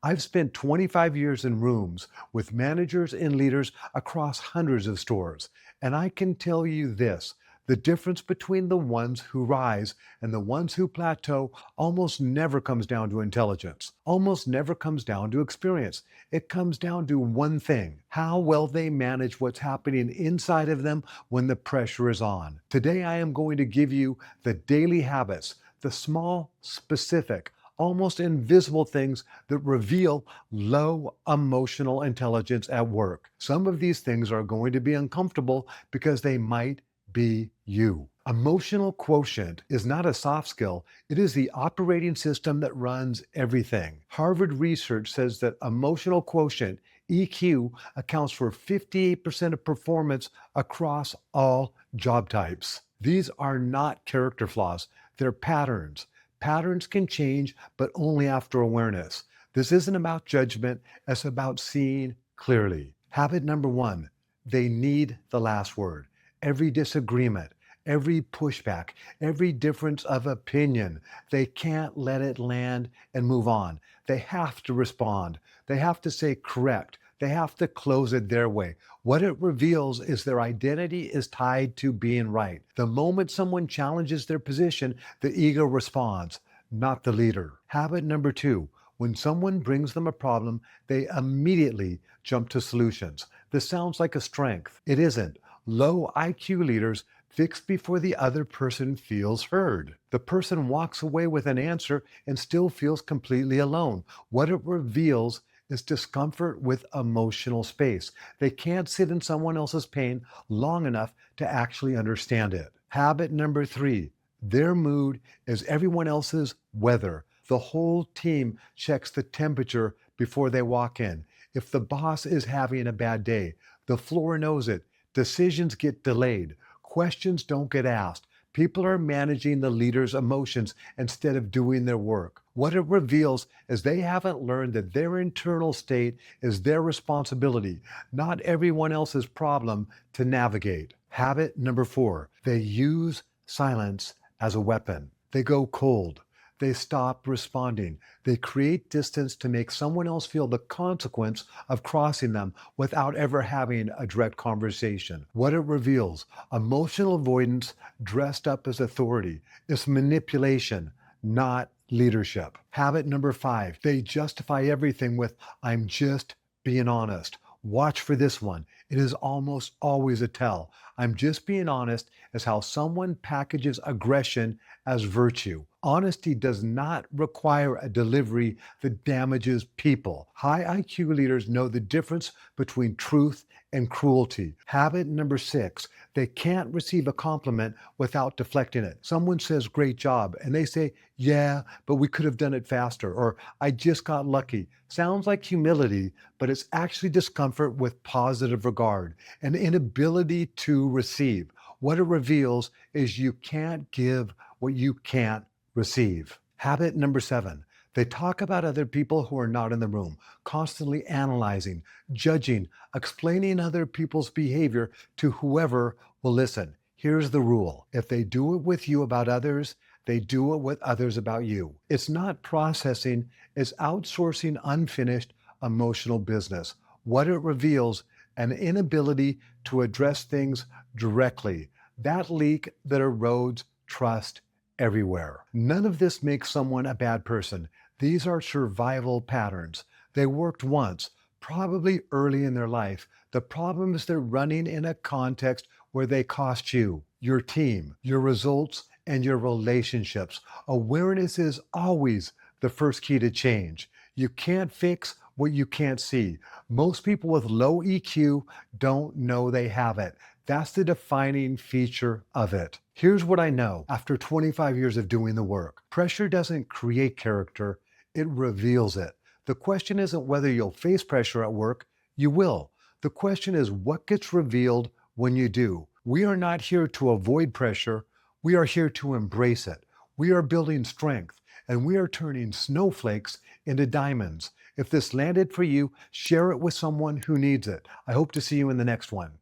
I've spent 25 years in rooms with managers and leaders across hundreds of stores, and I can tell you this. The difference between the ones who rise and the ones who plateau almost never comes down to intelligence, almost never comes down to experience. It comes down to one thing: how well they manage what's happening inside of them when the pressure is on. Today, I am going to give you the daily habits, the small, specific, almost invisible things that reveal low emotional intelligence at work. Some of these things are going to be uncomfortable because they might be you. Emotional quotient is not a soft skill, it is the operating system that runs everything. Harvard research says that emotional quotient, EQ, accounts for 58% of performance across all job types. These are not character flaws, they're patterns. Patterns can change, but only after awareness. This isn't about judgment, it's about seeing clearly. Habit number one: they need the last word. Every disagreement, every pushback, every difference of opinion, they can't let it land and move on. They have to respond. They have to say correct. They have to close it their way. What it reveals is their identity is tied to being right. The moment someone challenges their position, the ego responds, not the leader. Habit number two: when someone brings them a problem, they immediately jump to solutions. This sounds like a strength. It isn't. Low IQ leaders fix before the other person feels heard. The person walks away with an answer and still feels completely alone. What it reveals is discomfort with emotional space. They can't sit in someone else's pain long enough to actually understand it. Habit number three: their mood is everyone else's weather. The whole team checks the temperature before they walk in. If the boss is having a bad day, the floor knows it. Decisions get delayed. Questions don't get asked. People are managing the leader's emotions instead of doing their work. What it reveals is they haven't learned that their internal state is their responsibility, not everyone else's problem to navigate. Habit number four: they use silence as a weapon. They go cold. They stop responding. They create distance to make someone else feel the consequence of crossing them without ever having a direct conversation. What it reveals: emotional avoidance dressed up as authority. It's manipulation, not leadership. Habit number five: they justify everything with, "I'm just being honest." Watch for this one. It is almost always a tell. "I'm just being honest" is how someone packages aggression as virtue. Honesty does not require a delivery that damages people. High IQ leaders know the difference between truth and cruelty. Habit number six: they can't receive a compliment without deflecting it. Someone says, "Great job," and they say, "Yeah, but we could have done it faster," or "I just got lucky." Sounds like humility, but it's actually discomfort with positive regard, an inability to receive. What it reveals is you can't give what you can't receive. Habit number seven: they talk about other people who are not in the room, constantly analyzing, judging, explaining other people's behavior to whoever will listen. Here's the rule: if they do it with you about others, they do it with others about you. It's not processing, it's outsourcing unfinished emotional business. What it reveals: an inability to address things directly. That leak that erodes trust everywhere. None of this makes someone a bad person. These are survival patterns. They worked once, probably early in their life. The problem is they're running in a context where they cost you, your team, your results, and your relationships. Awareness is always the first key to change. You can't fix what you can't see. Most people with low EQ don't know they have it. That's the defining feature of it. Here's what I know after 25 years of doing the work: pressure doesn't create character, it reveals it. The question isn't whether you'll face pressure at work, you will. The question is what gets revealed when you do. We are not here to avoid pressure, we are here to embrace it. We are building strength, and we are turning snowflakes into diamonds. If this landed for you, share it with someone who needs it. I hope to see you in the next one.